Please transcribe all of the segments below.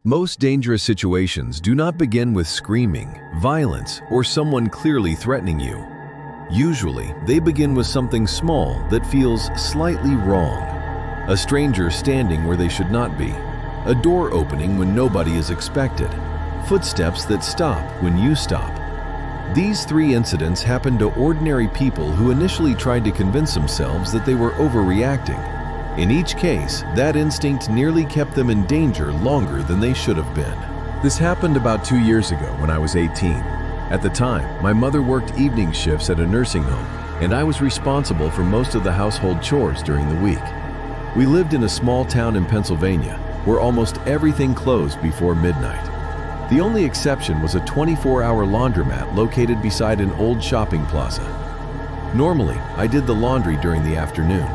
Most dangerous situations do not begin with screaming, violence, or someone clearly threatening you. Usually, they begin with something small that feels slightly wrong. A stranger standing where they should not be. A door opening when nobody is expected. Footsteps that stop when you stop. These three incidents happened to ordinary people who initially tried to convince themselves that they were overreacting. In each case, that instinct nearly kept them in danger longer than they should have been. This happened about 2 years ago when I was 18. At the time, my mother worked evening shifts at a nursing home, and I was responsible for most of the household chores during the week. We lived in a small town in Pennsylvania, where almost everything closed before midnight. The only exception was a 24-hour laundromat located beside an old shopping plaza. Normally, I did the laundry during the afternoon,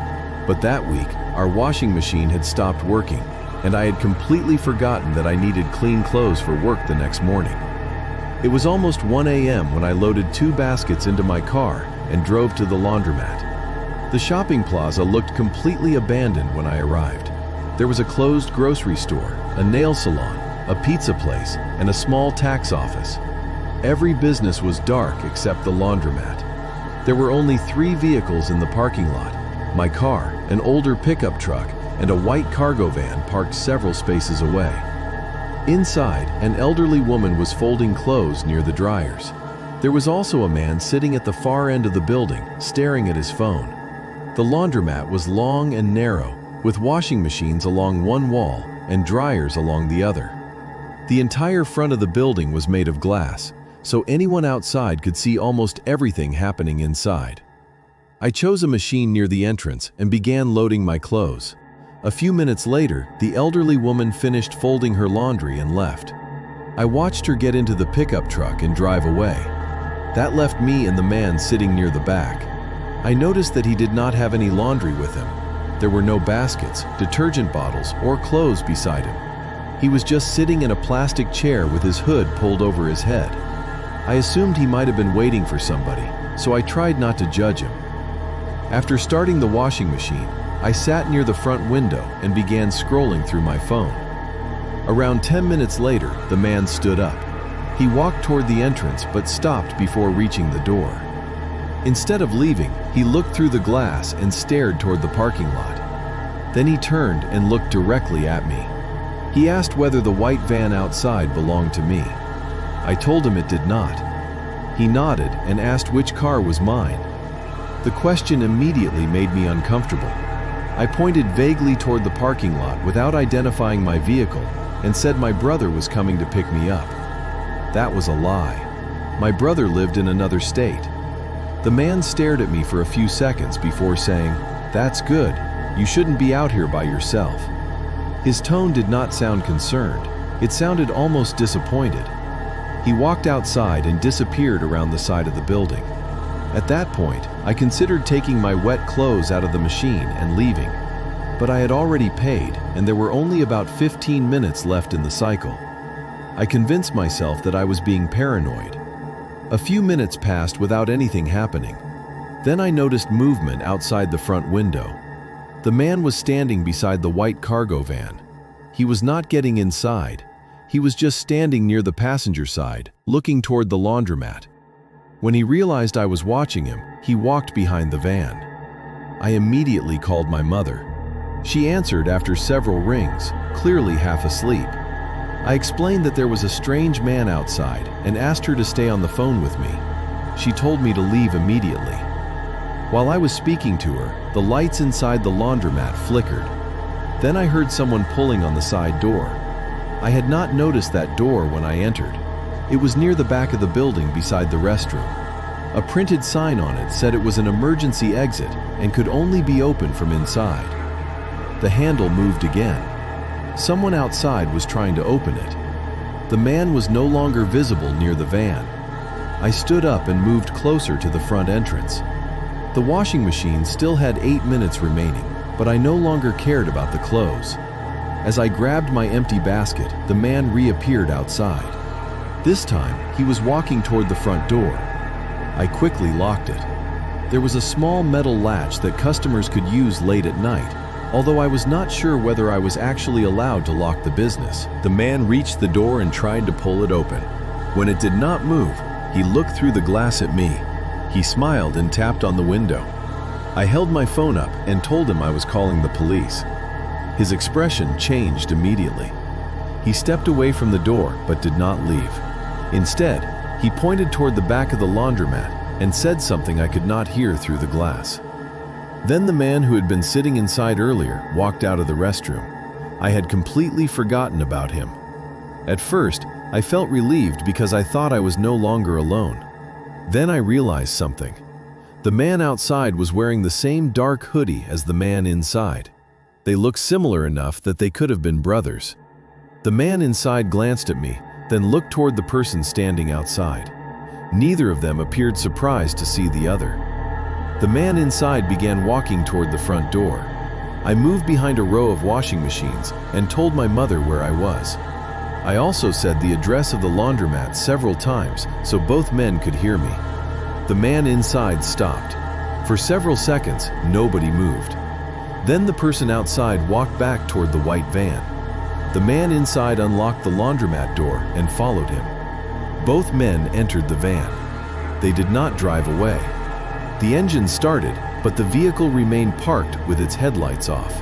but that week, our washing machine had stopped working, and I had completely forgotten that I needed clean clothes for work the next morning. It was almost 1 a.m. when I loaded 2 baskets into my car and drove to the laundromat. The shopping plaza looked completely abandoned when I arrived. There was a closed grocery store, a nail salon, a pizza place, and a small tax office. Every business was dark except the laundromat. There were only 3 vehicles in the parking lot: my car, an older pickup truck, and a white cargo van parked several spaces away. Inside, an elderly woman was folding clothes near the dryers. There was also a man sitting at the far end of the building, staring at his phone. The laundromat was long and narrow, with washing machines along one wall and dryers along the other. The entire front of the building was made of glass, so anyone outside could see almost everything happening inside. I chose a machine near the entrance and began loading my clothes. A few minutes later, the elderly woman finished folding her laundry and left. I watched her get into the pickup truck and drive away. That left me and the man sitting near the back. I noticed that he did not have any laundry with him. There were no baskets, detergent bottles, or clothes beside him. He was just sitting in a plastic chair with his hood pulled over his head. I assumed he might have been waiting for somebody, so I tried not to judge him. After starting the washing machine, I sat near the front window and began scrolling through my phone. Around 10 minutes later, the man stood up. He walked toward the entrance but stopped before reaching the door. Instead of leaving, he looked through the glass and stared toward the parking lot. Then he turned and looked directly at me. He asked whether the white van outside belonged to me. I told him it did not. He nodded and asked which car was mine. The question immediately made me uncomfortable. I pointed vaguely toward the parking lot without identifying my vehicle and said my brother was coming to pick me up. That was a lie. My brother lived in another state. The man stared at me for a few seconds before saying, "That's good. You shouldn't be out here by yourself." His tone did not sound concerned. It sounded almost disappointed. He walked outside and disappeared around the side of the building. At that point, I considered taking my wet clothes out of the machine and leaving. But I had already paid, and there were only about 15 minutes left in the cycle. I convinced myself that I was being paranoid. A few minutes passed without anything happening. Then I noticed movement outside the front window. The man was standing beside the white cargo van. He was not getting inside. He was just standing near the passenger side, looking toward the laundromat. When he realized I was watching him, he walked behind the van. I immediately called my mother. She answered after several rings, clearly half asleep. I explained that there was a strange man outside and asked her to stay on the phone with me. She told me to leave immediately. While I was speaking to her, the lights inside the laundromat flickered. Then I heard someone pulling on the side door. I had not noticed that door when I entered. It was near the back of the building beside the restroom. A printed sign on it said it was an emergency exit and could only be opened from inside. The handle moved again. Someone outside was trying to open it. The man was no longer visible near the van. I stood up and moved closer to the front entrance. The washing machine still had 8 minutes remaining, but I no longer cared about the clothes. As I grabbed my empty basket, the man reappeared outside. This time, he was walking toward the front door. I quickly locked it. There was a small metal latch that customers could use late at night, although I was not sure whether I was actually allowed to lock the business. The man reached the door and tried to pull it open. When it did not move, he looked through the glass at me. He smiled and tapped on the window. I held my phone up and told him I was calling the police. His expression changed immediately. He stepped away from the door but did not leave. Instead, he pointed toward the back of the laundromat and said something I could not hear through the glass. Then the man who had been sitting inside earlier walked out of the restroom. I had completely forgotten about him. At first, I felt relieved because I thought I was no longer alone. Then I realized something. The man outside was wearing the same dark hoodie as the man inside. They looked similar enough that they could have been brothers. The man inside glanced at me, then looked toward the person standing outside. Neither of them appeared surprised to see the other. The man inside began walking toward the front door. I moved behind a row of washing machines and told my mother where I was. I also said the address of the laundromat several times so both men could hear me. The man inside stopped. For several seconds, nobody moved. Then the person outside walked back toward the white van. The man inside unlocked the laundromat door and followed him. Both men entered the van. They did not drive away. The engine started, but the vehicle remained parked with its headlights off.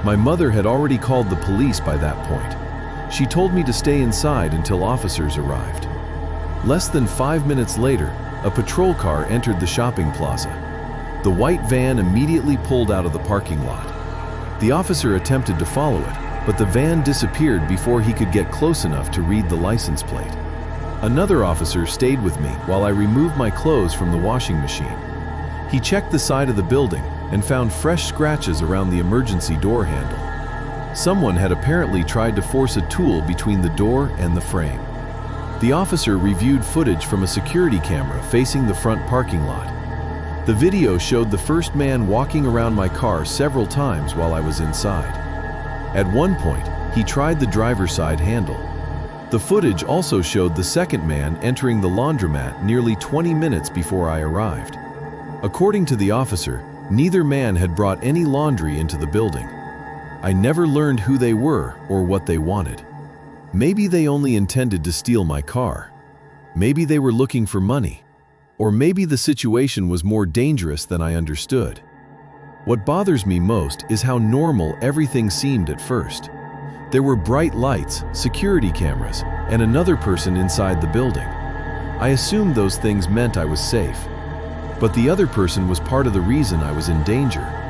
My mother had already called the police by that point. She told me to stay inside until officers arrived. Less than 5 minutes later, a patrol car entered the shopping plaza. The white van immediately pulled out of the parking lot. The officer attempted to follow it, but the van disappeared before he could get close enough to read the license plate. Another officer stayed with me while I removed my clothes from the washing machine. He checked the side of the building and found fresh scratches around the emergency door handle. Someone had apparently tried to force a tool between the door and the frame. The officer reviewed footage from a security camera facing the front parking lot. The video showed the first man walking around my car several times while I was inside. At one point, he tried the driver's side handle. The footage also showed the second man entering the laundromat nearly 20 minutes before I arrived. According to the officer, neither man had brought any laundry into the building. I never learned who they were or what they wanted. Maybe they only intended to steal my car. Maybe they were looking for money. Or maybe the situation was more dangerous than I understood. What bothers me most is how normal everything seemed at first. There were bright lights, security cameras, and another person inside the building. I assumed those things meant I was safe. But the other person was part of the reason I was in danger.